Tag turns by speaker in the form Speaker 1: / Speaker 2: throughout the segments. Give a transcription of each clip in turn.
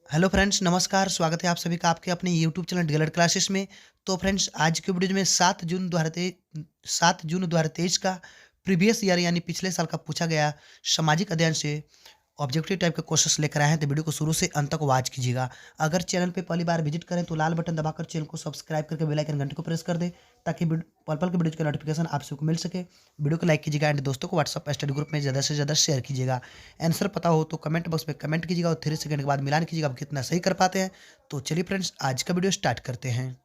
Speaker 1: Hello friends, नमस्कार। स्वागत है आप सभी का आपके अपने यूट्यूब चैनल डीएलएड क्लासेस में। तो फ्रेंड्स, आज के वीडियो में 7 जून 2023 का प्रीवियस ईयर यानी पिछले साल का पूछा गया सामाजिक अध्ययन से ऑब्जेक्टिव टाइप के क्वेश्चंस लेकर आए हैं। तो वीडियो को शुरू से अंत तक वॉच कीजिएगा। अगर चैनल पे पहली बार विजिट करें तो लाल बटन दबाकर चैनल को सब्सक्राइब करके बेल आइकन घंटे को प्रेस कर दें, ताकि पल पल के वीडियो की नोटिफिकेशन आप सबको मिल सके। वीडियो को लाइक कीजिएगा एंड दोस्तों को व्हाट्सअप स्टडी ग्रुप में ज़्यादा से ज़्यादा शेयर कीजिएगा। आंसर पता हो तो कमेंट बॉक्स में कमेंट कीजिएगा और 3 सेकंड के बाद मिलान कीजिएगा आप कितना सही कर पाते हैं। तो चलिए फ्रेंड्स, आज का वीडियो स्टार्ट करते हैं।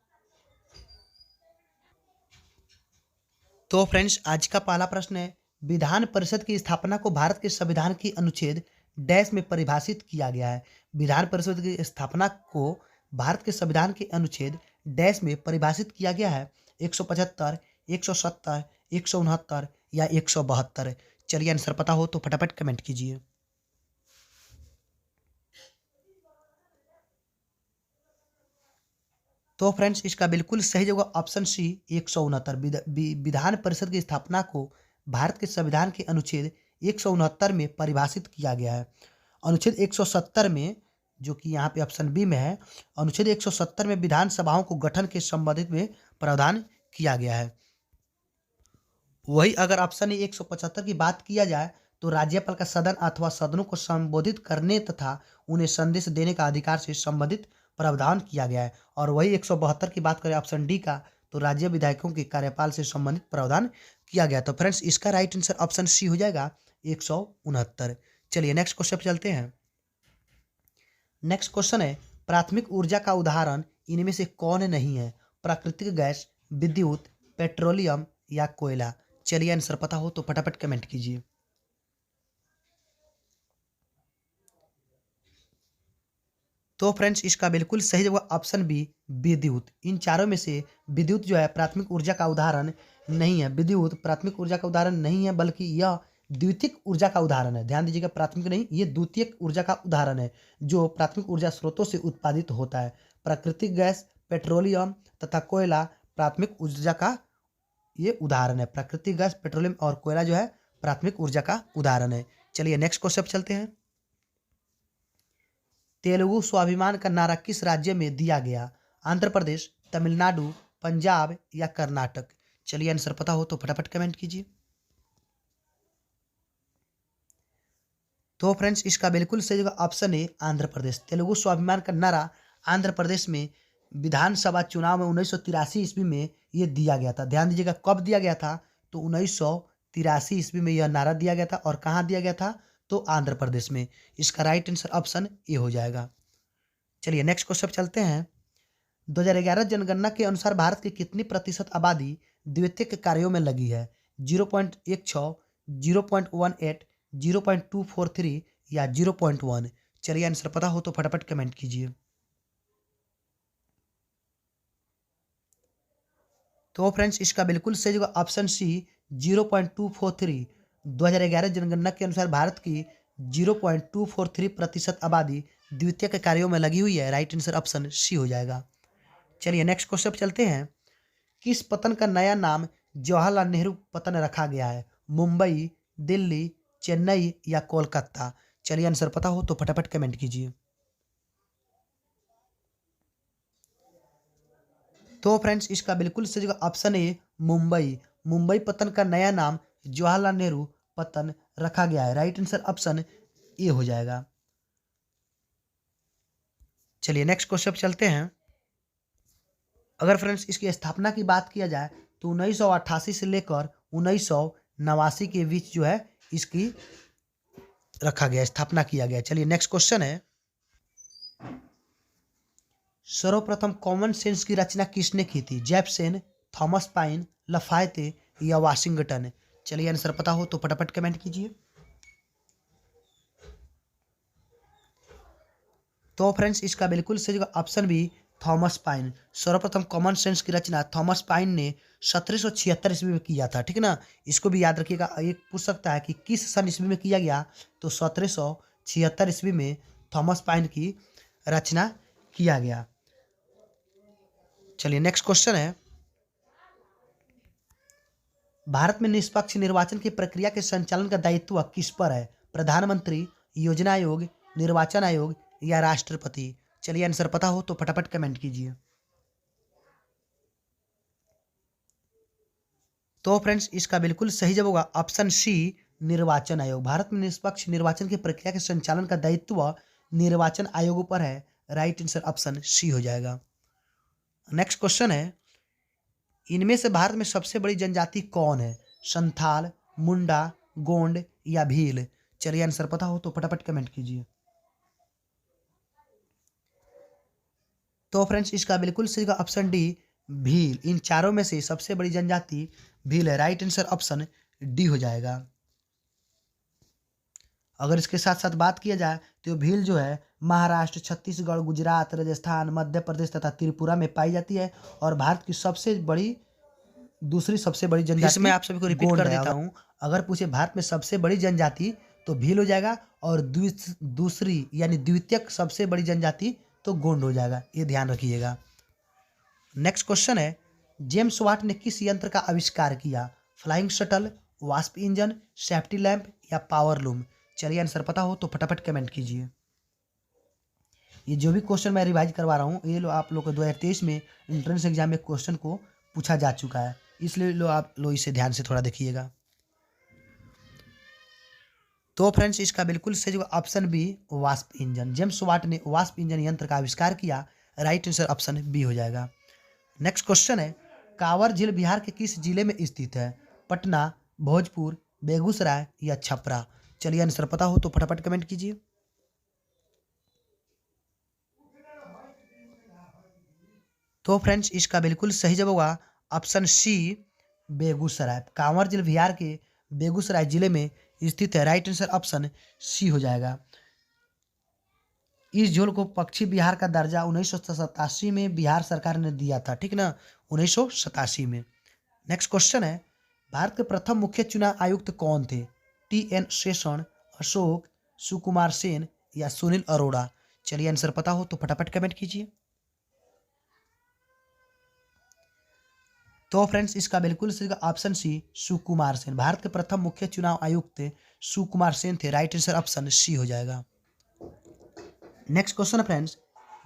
Speaker 1: तो फ्रेंड्स, आज का पहला प्रश्न है, विधान परिषद की स्थापना को भारत के संविधान की अनुच्छेद डैश में परिभाषित किया गया है। विधान परिषद की स्थापना को भारत के संविधान के अनुच्छेद डैश में परिभाषित किया गया है। 175, 170, 169 या 172। चलिए, आंसर पता हो तो फटाफट कमेंट कीजिए। तो फ्रेंड्स, इसका बिल्कुल सही जवाब ऑप्शन सी 169। विधान परिषद की स्थापना को भारत के संविधान के अनुच्छेद 169 में परिभाषित किया गया है। अनुच्छेद 170 में, जो कि यहाँ पे ऑप्शन बी में है, अनुच्छेद 170 में विधानसभाओं को गठन के संबंधित में प्रावधान किया गया है। वही अगर ऑप्शन 175 की बात किया जाए तो राज्यपाल का सदन अथवा सदनों को संबोधित करने तथा उन्हें संदेश देने का अधिकार से संबंधित प्रावधान किया गया है। और वही 172 की बात करें ऑप्शन डी का, तो राज्य विधायकों के कार्यकाल से संबंधित प्रावधान किया गया। तो फ्रेंड्स, इसका राइट आंसर ऑप्शन सी हो जाएगा 169। चलिए नेक्स्ट क्वेश्चन पे चलते हैं। नेक्स्ट क्वेश्चन है, प्राथमिक ऊर्जा का उदाहरण इनमें से कौन नहीं है? प्राकृतिक गैस, विद्युत, पेट्रोलियम या कोयला। चलिए, आंसर पता हो तो फटाफट कमेंट कीजिए। तो फ्रेंड्स, इसका बिल्कुल सही जवाब ऑप्शन बी विद्युत। इन चारों में से विद्युत जो है प्राथमिक ऊर्जा का उदाहरण नहीं है। विद्युत प्राथमिक ऊर्जा का उदाहरण नहीं है, बल्कि यह द्वितीयक ऊर्जा का उदाहरण है। ध्यान दीजिएगा, प्राथमिक नहीं, ये द्वितीयक ऊर्जा का उदाहरण है जो प्राथमिक ऊर्जा स्रोतों से उत्पादित होता है। प्राकृतिक गैस, पेट्रोलियम तथा कोयला प्राथमिक ऊर्जा का ये उदाहरण है। प्राकृतिक गैस, पेट्रोलियम और कोयला जो है प्राथमिक ऊर्जा का उदाहरण है। चलिए नेक्स्ट क्वेश्चन चलते हैं। तेलुगु स्वाभिमान का नारा किस राज्य में दिया गया? आंध्र प्रदेश, तमिलनाडु, पंजाब या कर्नाटक। चलिए, आंसर पता हो तो फटाफट कमेंट कीजिए। तो फ्रेंड्स, इसका बिल्कुल सही जवाब ऑप्शन है आंध्र प्रदेश। तेलुगु स्वाभिमान का नारा आंध्र प्रदेश में विधानसभा चुनाव में 1983 ईस्वी में ये दिया गया था। ध्यान दीजिएगा, कब दिया गया था? तो 1983 ईस्वी में यह नारा दिया गया था। और कहाँ दिया गया था? तो आंध्र प्रदेश में। इसका राइट आंसर ऑप्शन ए हो जाएगा। चलिए नेक्स्ट क्वेश्चन चलते हैं। 2011 जनगणना के अनुसार भारत की कितनी प्रतिशत आबादी द्वितीयक कार्यों में लगी है? 0.16, 0.18, 0.243 या 0.1। चलिए, आंसर पता हो तो फटाफट कमेंट कीजिए। तो फ्रेंड्स, इसका बिल्कुल सही जवाब ऑप्शन सी 0.243। 2011 जनगणना के अनुसार भारत की 0.243% आबादी द्वितीयक कार्यों में लगी हुई है। राइट आंसर ऑप्शन सी हो जाएगा। चलिए नेक्स्ट क्वेश्चन पे चलते हैं। किस पतन का नया नाम जवाहरलाल नेहरू पतन रखा गया है? मुंबई, दिल्ली, चेन्नई या कोलकाता। चलिए, आंसर पता हो तो फटाफट कमेंट कीजिए। तो फ्रेंड्स, इसका बिल्कुल सही जवाब ऑप्शन ए मुंबई। मुंबई पतन का नया नाम जवाहरलाल नेहरू पतन रखा गया है। राइट आंसर ऑप्शन ए हो जाएगा। चलिए नेक्स्ट क्वेश्चन पे चलते हैं। अगर फ्रेंड्स, इसकी स्थापना की बात किया जाए तो 1988 से लेकर 1989 के बीच जो है इसकी रखा गया, स्थापना किया गया। चलिए नेक्स्ट क्वेश्चन है, सर्वप्रथम कॉमन सेंस की रचना किसने की थी? जेफसन, थॉमस पाइन, लफायते या वाशिंगटन। चलिए, आंसर पता हो तो फटाफट कमेंट कीजिए। तो फ्रेंड्स, इसका बिल्कुल सही जवाब ऑप्शन बी थॉमस पाइन। सर्वप्रथम कॉमन सेंस की रचना थॉमस पाइन ने 1776 ईस्वी में किया था। ठीक है ना, इसको भी याद रखिएगा। एक पूछ सकता है कि किस सन ईस्वी में किया गया, तो 1776 ईस्वी में थॉमस पाइन की रचना किया गया। चलिए नेक्स्ट क्वेश्चन है, भारत में निष्पक्ष निर्वाचन की प्रक्रिया के संचालन का दायित्व किस पर है? प्रधानमंत्री, योजना आयोग, निर्वाचन आयोग या राष्ट्रपति? चलिए आंसर पता हो तो फटाफट कमेंट कीजिए। तो फ्रेंड्स इसका बिल्कुल सही जवाब होगा ऑप्शन सी, निर्वाचन आयोग। भारत में निष्पक्ष निर्वाचन की प्रक्रिया के संचालन का दायित्व निर्वाचन आयोगों पर है। राइट आंसर ऑप्शन सी हो जाएगा। नेक्स्ट क्वेश्चन है, इनमें से भारत में सबसे बड़ी जनजाति कौन है? संथाल, मुंडा, गोंड या भील? चलिए आंसर पता हो तो फटाफट कमेंट कीजिए। तो फ्रेंड्स इसका बिल्कुल सही ऑप्शन डी, भील। इन चारों में से सबसे बड़ी जनजाति भील है। राइट आंसर ऑप्शन डी हो जाएगा। अगर इसके साथ साथ बात किया जाए तो भील जो है महाराष्ट्र, छत्तीसगढ़, गुजरात, राजस्थान, मध्य प्रदेश तथा त्रिपुरा में पाई जाती है और भारत की दूसरी सबसे बड़ी जनजाति, इसमें आप सभी को रिपीट कर देता हूँ। अगर पूछे भारत में सबसे बड़ी जनजाति तो भील हो जाएगा और दूसरी यानी द्वितीयक सबसे बड़ी जनजाति तो गोंड हो जाएगा, ये ध्यान रखिएगा। नेक्स्ट क्वेश्चन है, जेम्स वाट ने किस यंत्र का आविष्कार किया? Flying shuttle, wasp engine, safety lamp या पावर लूम? चलिए आंसर पता हो तो फटाफट कमेंट कीजिए। ये जो भी क्वेश्चन मैं रिवाइज करवा रहा हूँ ये लो आप लोग को 2023 में एंट्रेंस एग्जाम में क्वेश्चन को पूछा जा चुका है, इसलिए आप लोग इसे ध्यान से थोड़ा देखिएगा। तो फ्रेंड्स इसका बिल्कुल सही जवाब ऑप्शन बी, वास्प इंजन। जेम्स वाट ने वास्प इंजन यंत्र का आविष्कार किया। राइट आंसर ऑप्शन बी हो जाएगा। नेक्स्ट क्वेश्चन है, कांवर झील बिहार के किस जिले में स्थित है? पटना, भोजपुर, बेगूसराय या छपरा? चलिए आंसर पता हो तो फटाफट कमेंट कीजिए। तो फ्रेंड्स इसका बिल्कुल सही जवाब होगा ऑप्शन सी, बेगूसराय। कांवर झील बिहार के बेगूसराय जिले में स्थित है। राइट आंसर ऑप्शन सी हो जाएगा। इस झील को पक्षी बिहार का दर्जा 1987 में बिहार सरकार ने दिया था, ठीक ना, 1987 में। नेक्स्ट क्वेश्चन है, भारत के प्रथम मुख्य चुनाव आयुक्त कौन थे? टी.एन. शेषन, अशोक, सुकुमार सेन या सुनील अरोड़ा? चलिए आंसर पता हो तो फटाफट कमेंट कीजिए। तो फ्रेंड्स इसका बिल्कुल सही ऑप्शन सी, सुकुमार सेन। भारत के प्रथम मुख्य चुनाव आयुक्त सुकुमार सेन थे। राइट आंसर ऑप्शन सी हो जाएगा। नेक्स्ट क्वेश्चन है फ्रेंड्स,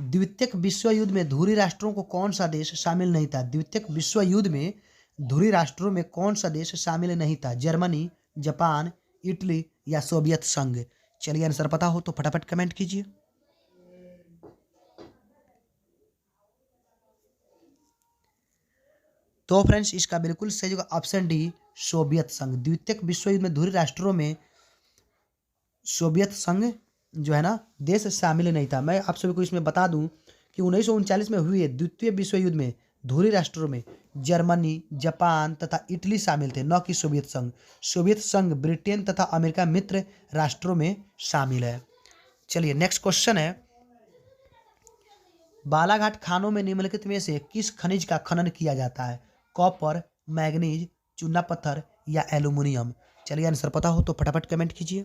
Speaker 1: द्वितीय विश्व युद्ध में धुरी राष्ट्रों को कौन सा देश शामिल नहीं था? द्वितीय विश्व युद्ध में धुरी राष्ट्रों में कौन सा देश शामिल नहीं था? जर्मनी, जापान, इटली या सोवियत संघ? चलिए आंसर पता हो तो फटाफट कमेंट कीजिए। तो फ्रेंड्स इसका बिल्कुल सही होगा ऑप्शन डी, सोवियत संघ। द्वितीय विश्व युद्ध में धुरी राष्ट्रों में सोवियत संघ जो है ना देश शामिल नहीं था। मैं आप सभी को इसमें बता दूं कि 1939 में हुए द्वितीय विश्व युद्ध में धुरी राष्ट्रों में जर्मनी, जापान तथा इटली शामिल थे, न कि सोवियत संघ। सोवियत संघ ब्रिटेन तथा अमेरिका मित्र राष्ट्रों में शामिल है। चलिए नेक्स्ट क्वेश्चन है, बालाघाट खानों में निम्नलिखित में से किस खनिज का खनन किया जाता है? कॉपर, मैग्नीज, चूना पत्थर या एल्यूमिनियम? चलिए आंसर पता हो तो फटाफट कमेंट कीजिए।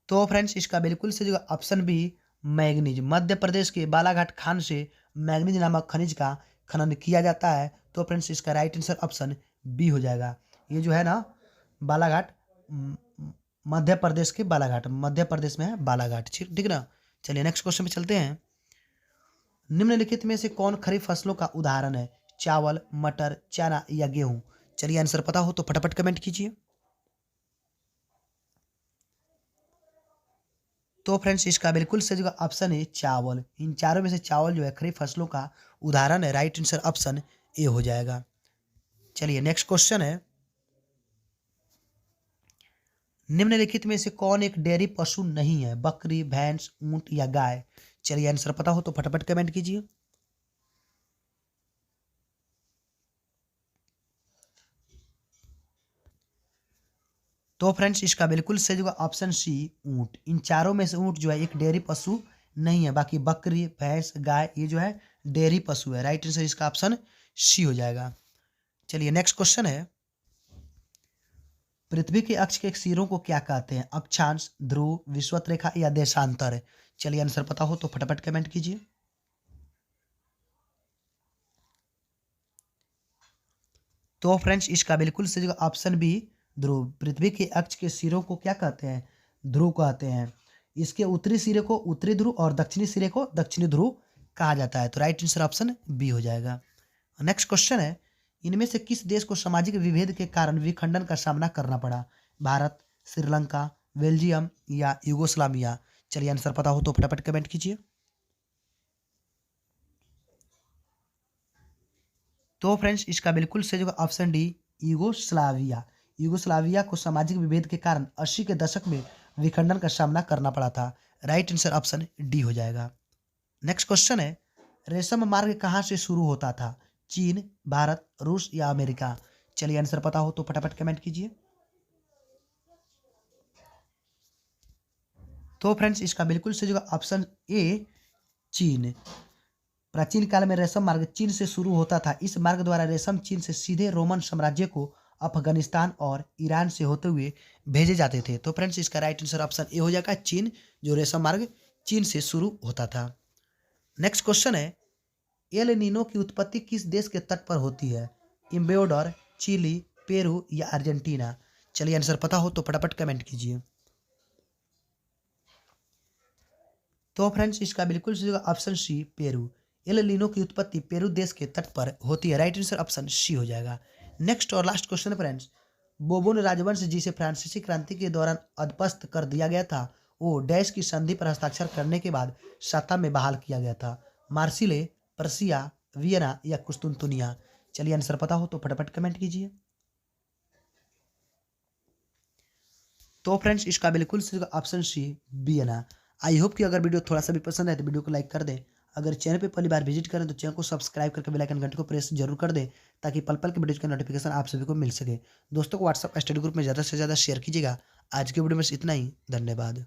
Speaker 1: तो फ्रेंड्स इसका बिल्कुल सही जगह option B, manganese. Madhya Pradesh के बालाघाट खान से मैग्नीज नामक खनिज का खनन किया जाता है। तो फ्रेंड्स इसका राइट आंसर ऑप्शन बी हो जाएगा। ये जो है ना बालाघाट, मध्य प्रदेश के बालाघाट, मध्य प्रदेश में है बालाघाट, ठीक ना। चलिए नेक्स्ट क्वेश्चन पे चलते हैं। निम्नलिखित में से कौन खरीफ फसलों का उदाहरण है? चावल, मटर, चना या गेहूं? चलिए आंसर पता हो तो फटाफट कमेंट कीजिए। तो फ्रेंड्स इसका बिल्कुल सही जगह ऑप्शन है चावल। इन चारों में से चावल जो है खरीफ फसलों का उदाहरण है। राइट आंसर ऑप्शन ए हो जाएगा। चलिए नेक्स्ट क्वेश्चन है, निम्नलिखित में से कौन एक डेयरी पशु नहीं है? बकरी, भैंस, ऊंट या गाय? चलिए आंसर पता हो तो फटाफट कमेंट कीजिए। तो फ्रेंड्स इसका बिल्कुल सही जगह ऑप्शन सी, ऊंट। इन चारों में से ऊंट जो है एक डेयरी पशु नहीं है, बाकी बकरी, भैंस, गाय ये जो है डेयरी पशु है। राइट आंसर इसका ऑप्शन सी हो जाएगा। चलिए नेक्स्ट क्वेश्चन है, पृथ्वी के अक्ष के सिरों को क्या कहते हैं? अक्षांश, ध्रुव, विषुवत रेखा या देशांतर? चलिए आंसर पता हो तो फटाफट कमेंट कीजिए। तो फ्रेंड्स इसका बिल्कुल सही जगह ऑप्शन बी, ध्रुव। पृथ्वी के अक्ष के सिरों को क्या कहते हैं? ध्रुव कहते हैं। इसके उत्तरी सिरे को उत्तरी ध्रुव और दक्षिणी सिरे को दक्षिणी ध्रुव कहा जाता है। तो राइट आंसर ऑप्शन बी हो जाएगा। नेक्स्ट क्वेश्चन है, इनमें से किस देश को सामाजिक विभेद के कारण विखंडन का सामना करना पड़ा? भारत, श्रीलंका, बेल्जियम या यूगोस्लाविया? चलिए आंसर पता हो तो फटाफट कमेंट कीजिए। तो फ्रेंड्स इसका बिल्कुल सही होगा ऑप्शन डी, यूगोस्लाविया। यूगोस्लाविया को सामाजिक विभेद के कारण 80 के दशक में विखंडन का सामना करना पड़ा था। राइट आंसर ऑप्शन डी हो जाएगा। नेक्स्ट क्वेश्चन है, रेशम मार्ग कहाँ से शुरू होता था? चीन, भारत, रूस या अमेरिका? चलिए आंसर पता हो तो फटाफट कमेंट कीजिए। तो फ्रेंड्स इसका बिल्कुल सही होगा ऑप्शन ए, चीन। प्राचीन काल में रेशम मार्ग चीन से शुरू होता था। इस मार्ग द्वारा रेशम चीन से सीधे रोमन साम्राज्य को अफगानिस्तान और ईरान से होते हुए भेजे जाते थे। तो फ्रेंड्स इसका राइट आंसर ऑप्शन ए हो जाएगा, चीन। जो रेशम मार्ग चीन से शुरू होता था। नेक्स्ट क्वेश्चन है, एल नीनो की उत्पत्ति किस देश के तट पर होती है? इक्वेडर, चिली, पेरू या अर्जेंटीना? चलिए आंसर पता हो तो फटाफट कमेंट कीजिए। तो फ्रेंड्स इसका बिल्कुल सही होगा option C, Peru. El Nino की उत्पत्ति पेरू देश के तट पर होती है। राइट आंसर ऑप्शन सी हो जाएगा। नेक्स्ट और लास्ट क्वेश्चन है फ्रेंड्स, बोबोन राजवंश जिसे फ्रांसीसी क्रांति के दौरान अधपस्त कर दिया गया था, वो डैश की संधि पर हस्ताक्षर करने के बाद सत्ता में बहाल किया गया था? मार्सिले, पर्सिया, वियना या कुस्तुनतुनिया? चलिए आंसर पता हो तो फटाफट कमेंट कीजिए। तो फ्रेंड्स इसका बिल्कुल सही option C, Vienna. I hope कि अगर वीडियो थोड़ा सा भी पसंद है तो वीडियो को लाइक कर दें। अगर चैनल पे पहली बार विजिट करें तो चैनल को सब्सक्राइब करके बेल आइकन घंटे को प्रेस जरूर कर दें, ताकि पल पल के वीडियो का नोटिफिकेशन आप सभी को मिल सके। दोस्तों को व्हाट्सएप स्टडी ग्रुप में ज़्यादा से ज़्यादा शेयर कीजिएगा। आज के वीडियो में बस इतना ही। धन्यवाद।